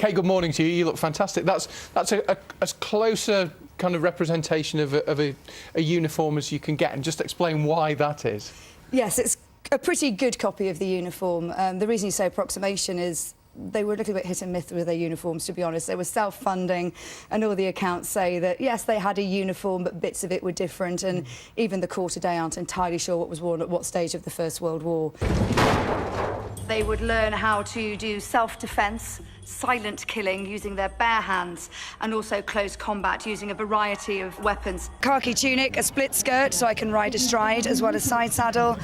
Kate, good morning to you. You look fantastic. That's a as close a kind of representation of a uniform as you can get, and just explain why that is. Yes, it's a pretty good copy of the uniform. The reason you say approximation is they were a little bit hit and miss with their uniforms, to be honest. They were self-funding, and all the accounts say that, yes, they had a uniform, but bits of it were different, and even the Corps today aren't entirely sure what was worn at what stage of the First World War. They would learn how to do self-defence, silent killing using their bare hands, and also close combat using a variety of weapons. Khaki tunic, a split skirt so I can ride astride, as well as side saddle,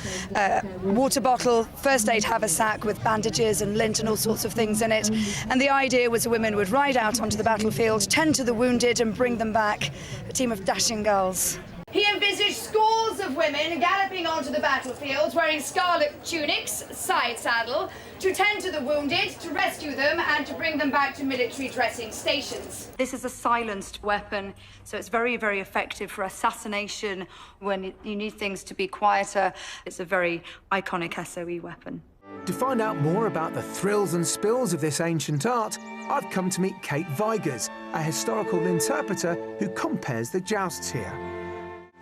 water bottle, first aid haversack with bandages and lint and all sorts of things in it. And the idea was the women would ride out onto the battlefield, tend to the wounded and bring them back. A team of dashing girls. He envisaged scores of women galloping onto the battlefields wearing scarlet tunics, side saddle, to tend to the wounded, to rescue them and to bring them back to military dressing stations. This is a silenced weapon, so it's very, very effective for assassination when you need things to be quieter. It's a very iconic SOE weapon. To find out more about the thrills and spills of this ancient art, I've come to meet Kate Vigurs, a historical interpreter who compares the jousts here.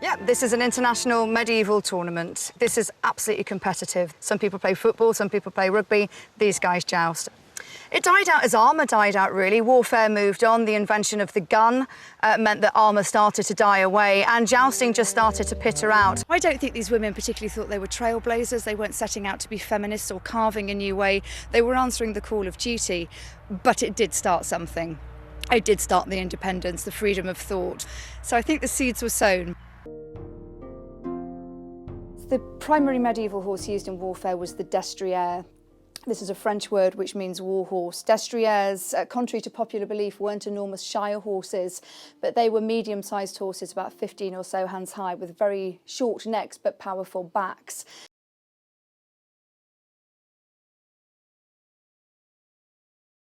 Yeah, this is an international medieval tournament. This is absolutely competitive. Some people play football, some people play rugby. These guys joust. It died out as armour died out, really. Warfare moved on. The invention of the gun meant that armour started to die away, and jousting just started to peter out. I don't think these women particularly thought they were trailblazers. They weren't setting out to be feminists or carving a new way. They were answering the call of duty, but it did start something. It did start the independence, the freedom of thought. So I think the seeds were sown. The primary medieval horse used in warfare was the destrier. This is a French word which means war horse. Destriers, contrary to popular belief, weren't enormous shire horses, but they were medium-sized horses, about 15 or so hands high, with very short necks but powerful backs.